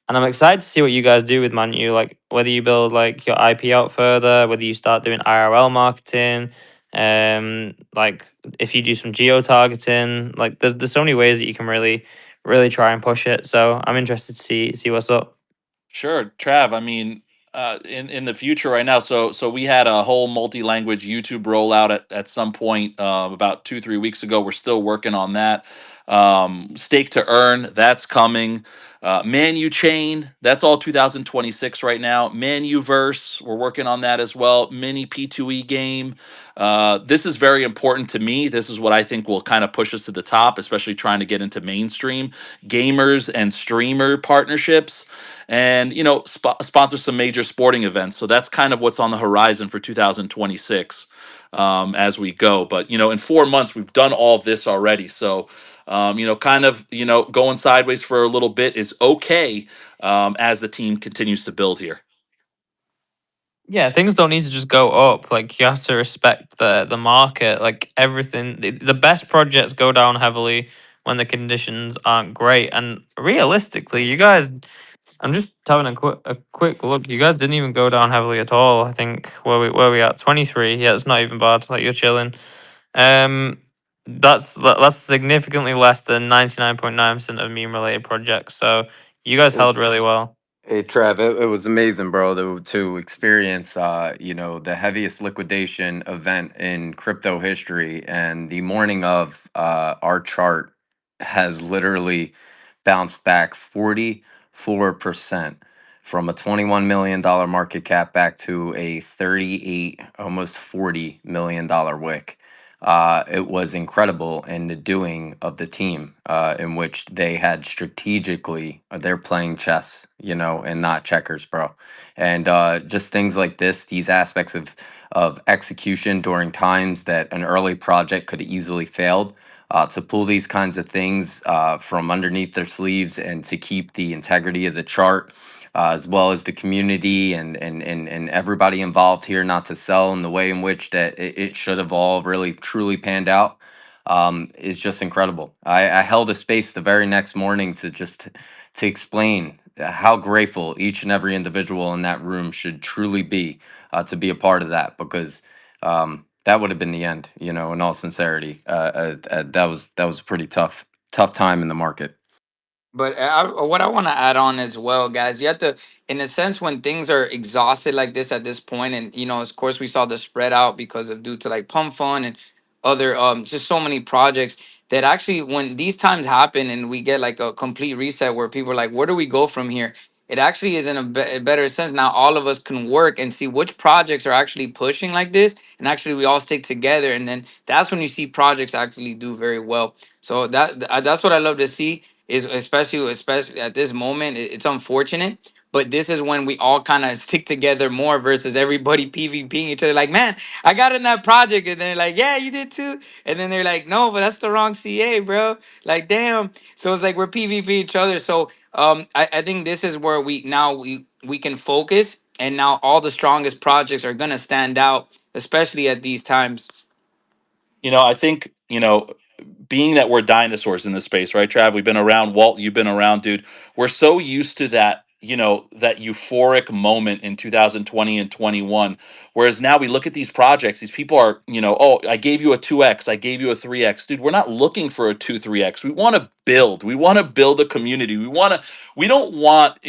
And I'm excited to see what you guys do with Manu, like whether you build like your IP out further, whether you start doing IRL marketing, Like if you do some geo targeting, like there's so many ways that you can really try and push it. So I'm interested to see what's up. Sure, Trav. I mean, in the future right now, so we had a whole multi-language YouTube rollout at some point about 2 3 weeks ago. We're still working on that. Stake to earn, that's coming. Manu chain, that's all 2026 right now. Manuverse, we're working on that as well. Mini P2E game. This is very important to me. This is what I think will kind of push us to the top, especially trying to get into mainstream gamers and streamer partnerships, and sponsor some major sporting events. So that's kind of what's on the horizon for 2026 as we go. But in 4 months we've done all this already. So kind of going sideways for a little bit is okay as the team continues to build here. Yeah, things don't need to just go up. Like you have to respect the market. Like everything, the best projects go down heavily when the conditions aren't great. And realistically, you guys, I'm just having a quick look. You guys didn't even go down heavily at all. I think where we at 23. Yeah, it's not even bad. Like you're chilling. Um, that's significantly less than 99.9% of meme related projects. So you guys held It's really well. Hey Trav, it was amazing, bro, to experience the heaviest liquidation event in crypto history, and the morning of our chart has literally bounced back 44% from a $21 million market cap back to a 38, almost $40 million wick. It was incredible in the doing of the team, in which they had strategically, they're playing chess, and not checkers, bro. And just things like this, these aspects of execution during times that an early project could easily failed. To pull these kinds of things from underneath their sleeves and to keep the integrity of the chart, as well as the community and everybody involved here, not to sell in the way in which that it should have all really truly panned out, is just incredible. I held a space the very next morning to explain how grateful each and every individual in that room should truly be, to be a part of that, because that would have been the end, in all sincerity. That was a pretty tough time in the market. But what I want to add on as well, guys, you have to, in a sense, when things are exhausted like this at this point, and of course, we saw the spread out because of due to like Pump Fund and other, just so many projects that actually, when these times happen and we get like a complete reset where people are like, where do we go from here? It actually is in a better sense. Now all of us can work and see which projects are actually pushing like this, and actually we all stick together, and then that's when you see projects actually do very well. So that's what I love to see, is especially at this moment. It's unfortunate, but this is when we all kind of stick together more versus everybody PvPing each other. Like, man, I got in that project, and they're like, yeah, you did too, and then they're like, no, but that's the wrong CA, bro. Like, damn. So it's like we're PvP each other. So I think this is where we can focus, and now all the strongest projects are gonna stand out, especially at these times. I think, being that we're dinosaurs in this space, right, Trav? We've been around. Walt, you've been around, dude. We're so used to that, that euphoric moment in 2020 and 21. Whereas now we look at these projects, these people are, oh, I gave you a 2x, I gave you a 3x. Dude, we're not looking for a 2, 3x. We want to build. We want to build a community. We don't want,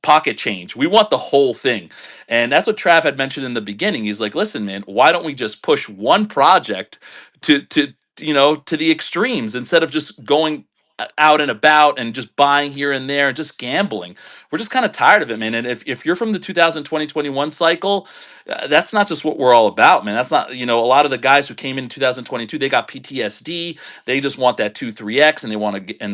pocket change. We want the whole thing. And that's what Trav had mentioned in the beginning. He's like, listen, man, why don't we just push one project to the extremes instead of just going out and about and just buying here and there and just gambling. We're just kind of tired of it, man. And if you're from the 2020-21 cycle, that's not just what we're all about, man. That's not, a lot of the guys who came in 2022, they got PTSD. They just want that 2 3x, and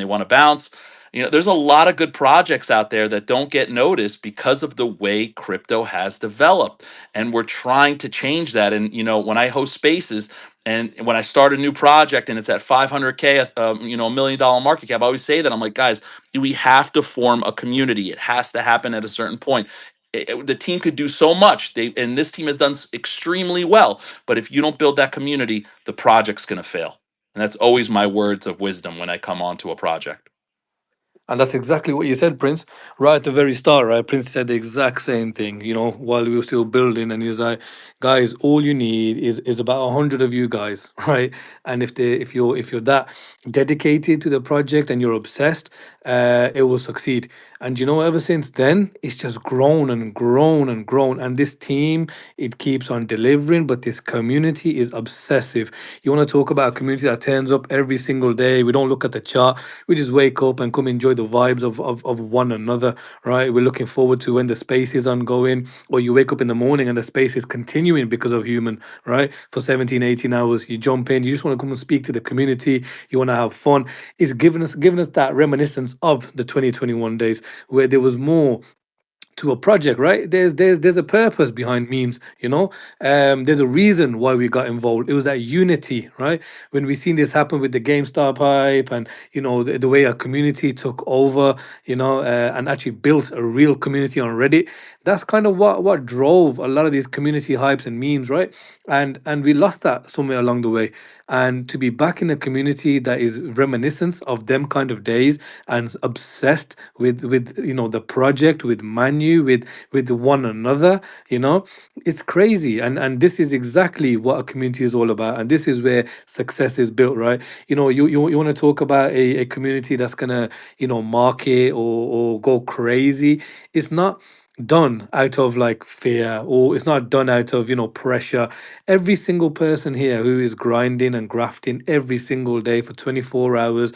they want to bounce. There's a lot of good projects out there that don't get noticed because of the way crypto has developed. And we're trying to change that. And, when I host spaces, and when I start a new project and it's at 500K, $1 million market cap, I always say that. I'm like, guys, we have to form a community. It has to happen at a certain point. The team could do so much. And this team has done extremely well. But if you don't build that community, the project's going to fail. And that's always my words of wisdom when I come onto a project. And that's exactly what you said, Prince. Right at the very start, right? Prince said the exact same thing, while we were still building. And he was like, guys, all you need is about 100 of you guys, right? And if you're that dedicated to the project and you're obsessed, it will succeed. And ever since then, it's just grown and grown and grown. And this team, it keeps on delivering, but this community is obsessive. You want to talk about a community that turns up every single day. We don't look at the chart. We just wake up and come enjoy the vibes of one another, right? We're looking forward to when the space is ongoing, or you wake up in the morning and the space is continuing because of human, right? For 17, 18 hours, you jump in, you just want to come and speak to the community, you want to have fun. It's giving us that reminiscence of the 2021 days where there was more to a project, right? There's a purpose behind memes, there's a reason why we got involved. It was that unity, right? When we seen this happen with the GameStar pipe, and the way a community took over, and actually built a real community on Reddit. That's kind of what drove a lot of these community hypes and memes, right? And we lost that somewhere along the way. And to be back in a community that is reminiscent of them kind of days and obsessed with the project, with Manu, with one another, it's crazy. And this is exactly what a community is all about. And this is where success is built, right? You want to talk about a community that's gonna market or go crazy. It's not done out of like fear, or it's not done out of pressure. Every single person here who is grinding and grafting every single day for 24 hours,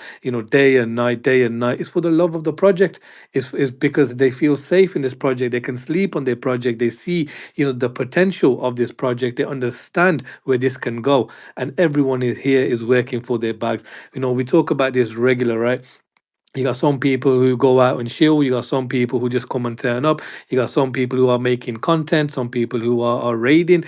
day and night, is for the love of the project. Is because they feel safe in this project. They can sleep on their project. They see the potential of this project. They understand where this can go. And everyone is here is working for their bags. We talk about this regular, right? You got some people who go out and chill. You got some people who just come and turn up. You got some people who are making content. Some people who are raiding.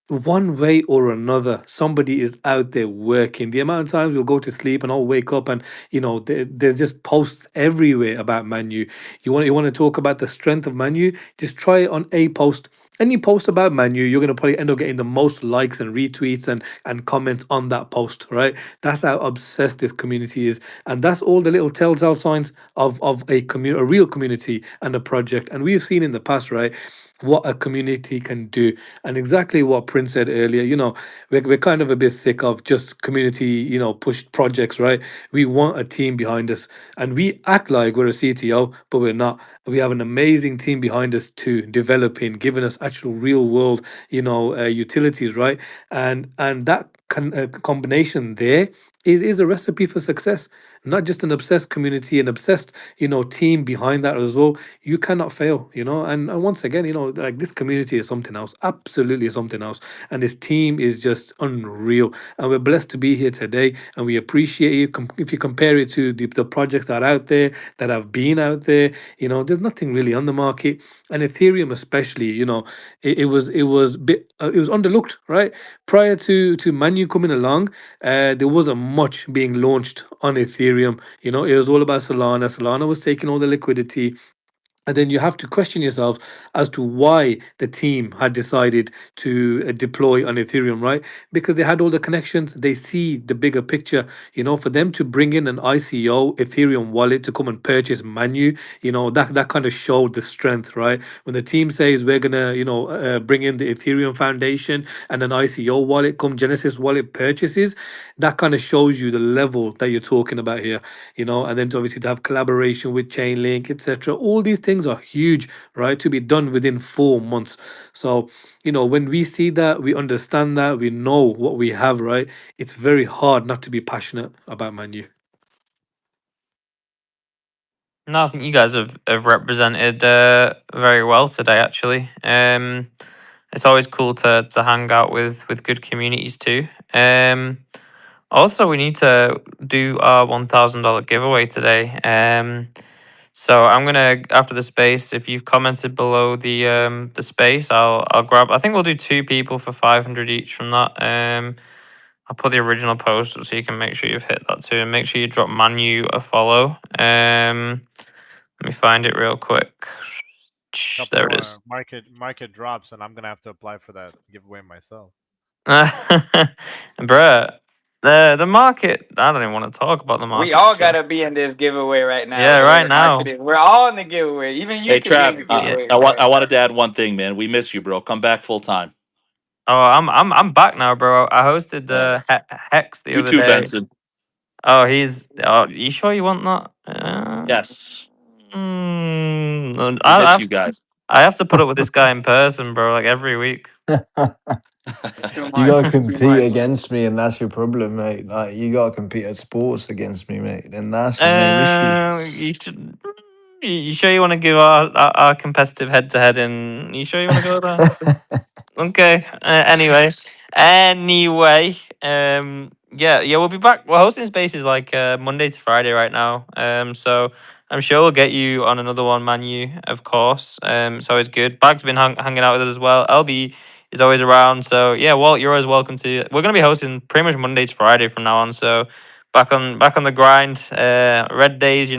One way or another, somebody is out there working. The amount of times we'll go to sleep and I'll wake up and there's just posts everywhere about Manu. You want to talk about the strength of Manu? Just try it on a post. Any post about Manu, you're gonna probably end up getting the most likes and retweets and comments on that post, right? That's how obsessed this community is, and that's all the little telltale signs of a real community and a project. And we've seen in the past, right, what a community can do. And exactly what Prince said earlier, we're kind of a bit sick of just community, pushed projects, right? We want a team behind us, and we act like we're a CTO, but we're not. We have an amazing team behind us too, developing, giving us actual real world, utilities, right? And that combination there is a recipe for success. Not just an obsessed community, an obsessed, team behind that as well. You cannot fail, and once again, like, this community is something else, absolutely something else. And this team is just unreal, and we're blessed to be here today, and we appreciate you. If you compare it to the projects that are out there, that have been out there, there's nothing really on the market. And Ethereum especially, it was underlooked, right? Prior to Manu coming along, there wasn't much being launched on Ethereum. It was all about Solana. Solana was taking all the liquidity. And then you have to question yourself as to why the team had decided to deploy on Ethereum, right? Because they had all the connections, they see the bigger picture. For them to bring in an ICO Ethereum wallet to come and purchase Manu, that kind of showed the strength, right? When the team says we're gonna, bring in the Ethereum Foundation and an ICO wallet, come Genesis wallet purchases, that kind of shows you the level that you're talking about here. And then to obviously to have collaboration with Chainlink, etc. All these things are huge, right? To be done within 4 months. So, when we see that, we understand that, we know what we have, right? It's very hard not to be passionate about Manu. No, I think you guys have represented very well today. Actually, it's always cool to hang out with good communities too. Also, we need to do our $1,000 giveaway today. So I'm gonna, after the space, if you've commented below the space, I'll grab. I think we'll do two people for 500 each from that. I'll put the original post up so you can make sure you've hit that too, and make sure you drop Manu a follow. Let me find it real quick. Couple There it more is. market drops, and I'm gonna have to apply for that giveaway myself. Bruh. The market. I don't even want to talk about the We market. all So. gotta be in this giveaway right now. Yeah, The way right the market now. is, we're all in the giveaway. Even you Hey could be in Trav, the Yeah. giveaway, bro. I wanted to add one thing, man. We miss you, bro. Come back full time. Oh, I'm back now, bro. I hosted All right. Hex the You other too, day. Benson. Oh, he's. Oh, you sure you want that? Yes, we I miss have you to. guys. I have to put up with this guy in person, bro. Like every week. It's too You much. gotta It's too compete much. against me, and that's your problem, mate. Like you gotta compete at sports against me, mate, and that's your main issue. You should. You sure you want to give our competitive head to head? And you sure you want to go there? Okay. Anyway. Yeah. We'll be back. We're hosting spaces like Monday to Friday right now. So I'm sure we'll get you on another one, Manu. Of course. It's always good. Bag's been hanging out with us as well. LB is always around. So yeah, Walt, you're always welcome to. We're gonna be hosting pretty much Monday to Friday from now on. So back on the grind. Red days,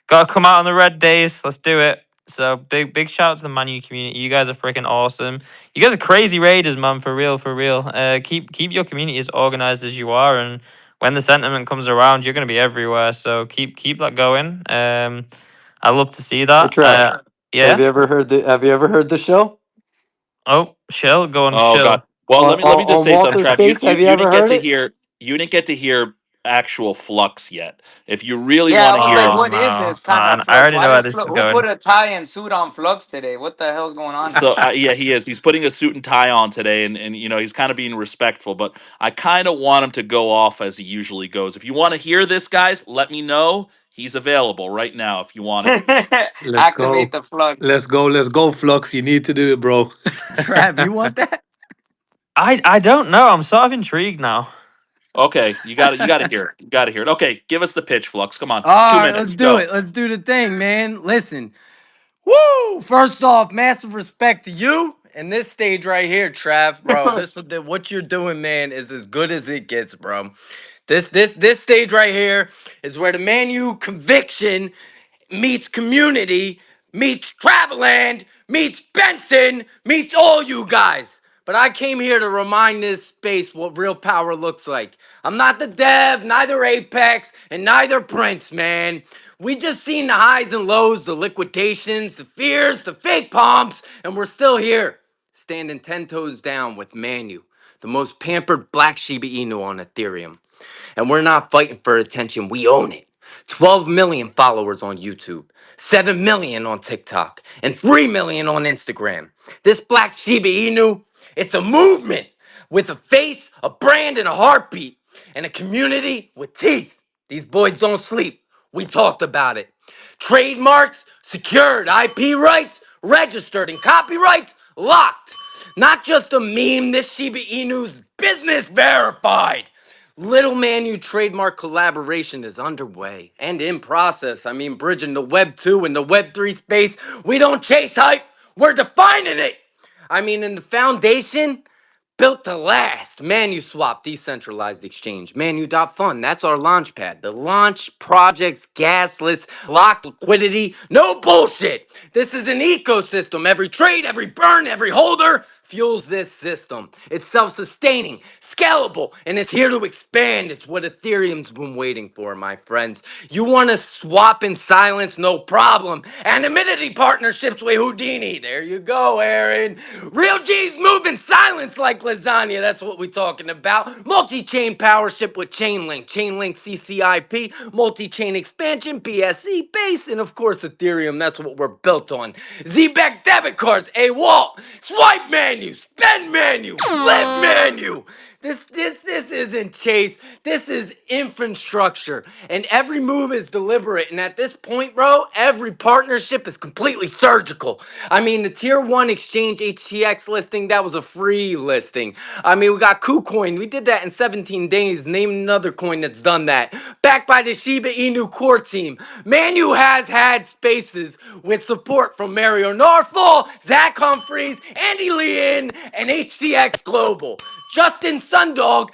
gotta come out on the red days. Let's do it. So big shout out to the Manu community. You guys are freaking awesome. You guys are crazy raiders, man. For real, for real. Keep your community as organized as you are, and when the sentiment comes around, you're gonna be everywhere. So keep that going. I love to see Hey that. Trav, Yeah. have you ever heard the show Oh, Shell, go on, Oh God. Shell. Well, let me just on say something, Walter's Trav. You Space? you Have you you ever didn't get heard to it? hear actual Flux yet. If you really Yeah, want I to was like, hear, Oh what is no, this kind of I flux? already know Why where is this flux? is Who put going. a tie and suit on flux today? What the hell's going on here? so yeah, he is. He's putting a suit and tie on today, and he's kind of being respectful. But I kind of want him to go off as he usually goes. If you want to hear this, guys, let me know. He's available right now if you want to hear. Let's Activate go. the flux. Let's go. Let's go, Flux. You need to do it, bro. Trav, you want that? I don't know. I'm sort of intrigued now. Okay, you got to hear it. You got to hear it. Okay, give us the pitch, Flux. Come on, All two right, let's minutes, do go. it. Let's do the thing, man. Listen, woo! First off, massive respect to you and this stage right here, Trav, bro. What you're doing, man, is as good as it gets, bro. This stage right here is where the Manu conviction meets community, meets Travladd, meets Benson, meets all you guys. But I came here to remind this space what real power looks like. I'm not the dev, neither APeX, and neither Prince, man. We just seen the highs and lows, the liquidations, the fears, the fake pomps, and we're still here, standing 10 toes down with Manu, the most pampered black Shiba Inu on Ethereum. And we're not fighting for attention, we own it. 12 million followers on YouTube, 7 million on TikTok, and 3 million on Instagram. This Black Shiba Inu, it's a movement with a face, a brand, and a heartbeat, and a community with teeth. These boys don't sleep. We talked about it. Trademarks secured, IP rights registered, and copyrights locked. Not just a meme, this Shiba Inu's business verified. Little Manu trademark collaboration is underway and in process. I mean, bridging the Web 2 and the Web 3 space. We don't chase hype, we're defining it. I mean, in the foundation, built to last. ManuSwap, decentralized exchange. Manu.fun, that's our launch pad. The launch projects, gasless, locked liquidity, no bullshit. This is an ecosystem. Every trade, every burn, every holder fuels this system. It's self-sustaining, scalable, and it's here to expand. It's what Ethereum's been waiting for, my friends. You want to swap in silence? No problem. Anonymity partnerships with Houdini. There you go, Aaron. Real G's move in silence like lasagna. That's what we're talking about. Multi-chain powership with Chainlink. Chainlink CCIP. Multi-chain expansion, BSC base, and of course Ethereum. That's what we're built on. ZBEC debit cards. A Walt. Swipe menu. Spend menu. Live menu. This isn't chase. This is infrastructure. And every move is deliberate. And at this point, bro, every partnership is completely surgical. I mean, the tier one exchange HTX listing, that was a free listing. I mean, we got KuCoin. We did that in 17 days. Name another coin that's done that. Backed by the Shiba Inu core team. Manu has had spaces with support from Mario Norfall, Zach Humphreys, Andy Leon, and HTX Global. Justin Sundog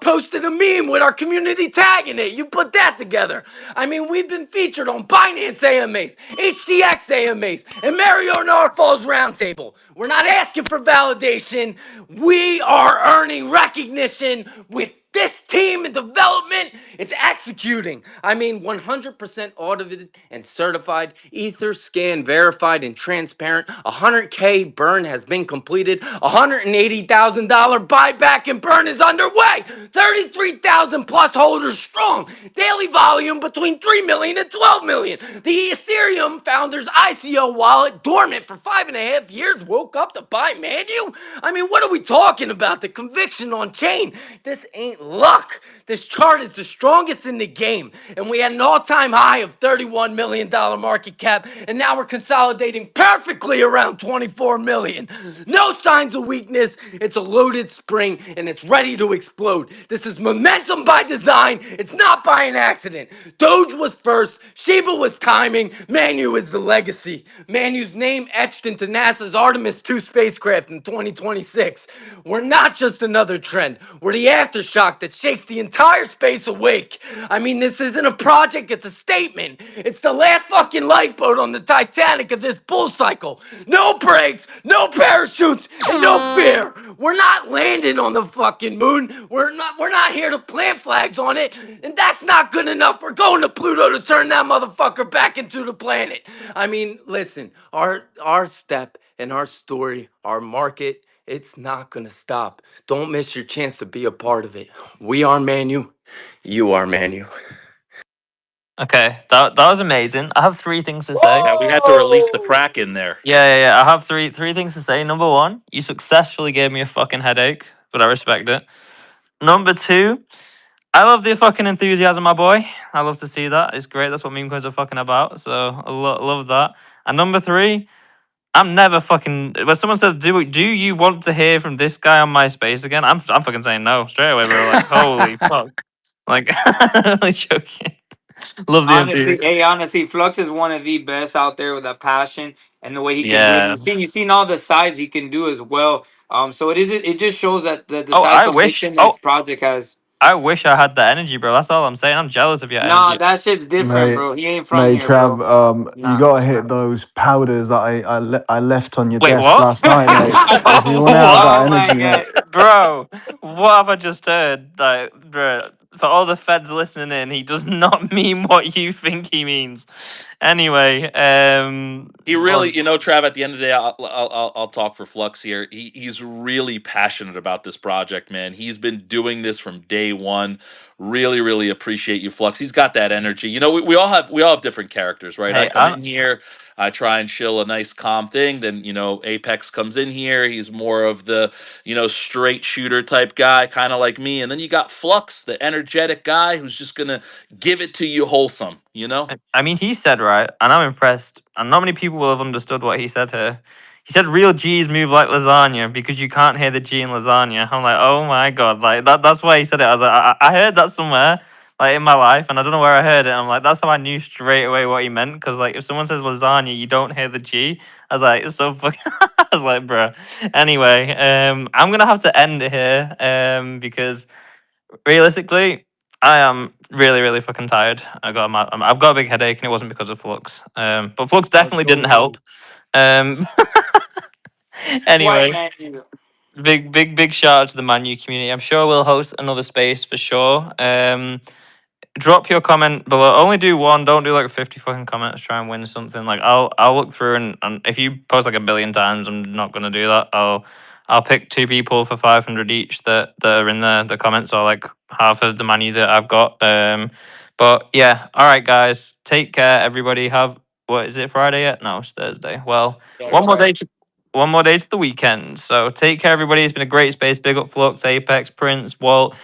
posted a meme with our community tagging it. You put that together. I mean, we've been featured on Binance AMAs, HTX AMAs, and Mario Norfall's Roundtable. We're not asking for validation. We are earning recognition with This team in development is executing. I mean, 100% audited and certified, Ether scan verified and transparent. 100K burn has been completed. $180,000 buyback and burn is underway. 33,000 plus holders strong. Daily volume between 3 million and 12 million. The Ethereum founder's ICO wallet, dormant for 5.5 years, woke up to buy Manu. I mean, what are we talking about? The conviction on chain. This ain't luck. This chart is the strongest in the game. And we had an all-time high of $31 million market cap. And now we're consolidating perfectly around 24 million. No signs of weakness. It's a loaded spring and it's ready to explode. This is momentum by design. It's not by an accident. Doge was first. Shiba was timing. Manu is the legacy. Manu's name etched into NASA's Artemis 2 spacecraft in 2026. We're not just another trend. We're the aftershock that shakes the entire space awake. I mean, this isn't a project, it's a statement. It's the last fucking lifeboat on the Titanic of this bull cycle. No brakes, no parachutes, and no fear. We're not landing on the fucking moon. We're not here to plant flags on it. And that's not good enough. We're going to Pluto to turn that motherfucker back into the planet. I mean, listen, our step and our story, our market, it's not gonna stop. Don't miss your chance to be a part of it. We are Manu. You are Manu. Okay, that was amazing. I have three things to say. Yeah, we had to release the crack in there. Yeah. I have three things to say. Number one, you successfully gave me a fucking headache, but I respect it. Number two, I love the fucking enthusiasm, my boy. I love to see that. It's great. That's what meme coins are fucking about. So I love that. And number three, I'm never fucking. When someone says, "Do you want to hear from this guy on MySpace again?" I'm fucking saying no straight away, bro. Like, holy fuck. Like, I'm only joking. Love the Honestly, enthusiasm. hey, honestly, Flux is one of the best out there with that passion and the way he can do it. Yeah. You seen all the sides he can do as well. So it just shows that the Oh, type I of wish. mission that Oh, his project has. I wish I had that energy, bro. That's all I'm saying. I'm jealous of your Nah, energy. that shit's different, Mate, bro. He ain't from mate, here, bro. Trav, you Nah. gotta hit those powders that I left on your Wait, desk what? last night, mate. If you want to have What? that Oh my energy, mate. god. Bro, what have I just heard? Like, bro, for all the feds listening in, he does not mean what you think he means. Anyway, He well, really, Trav. At the end of the day, I'll talk for Flux here. He's really passionate about this project, man. He's been doing this from day one. Really, really appreciate you, Flux. He's got that energy. We all have different characters, right? I hey, come in here, I try and shill a nice, calm thing. Then Apex comes in here. He's more of the straight shooter type guy, kind of like me. And then you got Flux, the energetic guy who's just gonna give it to you wholesome. I mean, he said right, and I'm impressed. And not many people will have understood what he said here. He said real G's move like lasagna because you can't hear the G in lasagna. I'm like, oh my god, like that's why he said it. I was like, I heard that somewhere, like in my life, and I don't know where I heard it. I'm like, that's how I knew straight away what he meant. Because like, if someone says lasagna, you don't hear the G. I was like, it's so fucking. I was like, bruh. Anyway, I'm gonna have to end it here, because realistically, I am really, really fucking tired. I've got a big headache, and it wasn't because of Flux. But Flux Let's definitely didn't go. help. Um, White anyway, man. You. big shout out to the Manu community. I'm sure we'll host another space for sure. Drop your comment below. Only do one. Don't do like 50 fucking comments. Try and win something. Like I'll look through, and if you post like a billion times, I'm not gonna do that. I'll pick two people for 500 each that are in the comments, or like half of the money that I've got. But yeah, all right, guys. Take care, everybody. Have what is it? Friday yet? No, it's Thursday. Well, one more day. One more day to the weekend. So take care, everybody. It's been a great space. Big up Flux, Apex, Prince, Walt,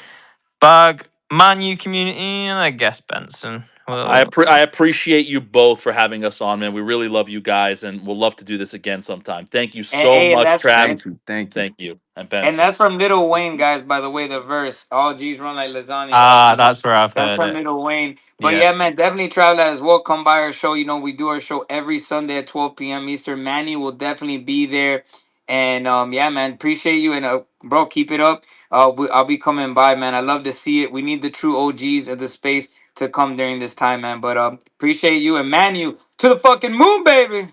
Bag, Manu community, and I guess Benson. Well, I appreciate you both for having us on, man. We really love you guys, and we'll love to do this again sometime. Thank you And so hey, and much, that's Trav. Thank you. Thank you. Thank you, and and Benson. that's from Little Wayne, guys. By the way, the verse "All G's run like lasagna." that's where I've That's heard from it. Little Wayne. But Yeah. yeah, man, definitely travel as well. Come by our show. We do our show every Sunday at 12 p.m. Eastern. Manny will definitely be there. And yeah, man, appreciate you. And bro, keep it up. I'll be coming by, man. I love to see it. We need the true OGs of the space to come during this time, man. But appreciate you and Manu to the fucking moon, baby.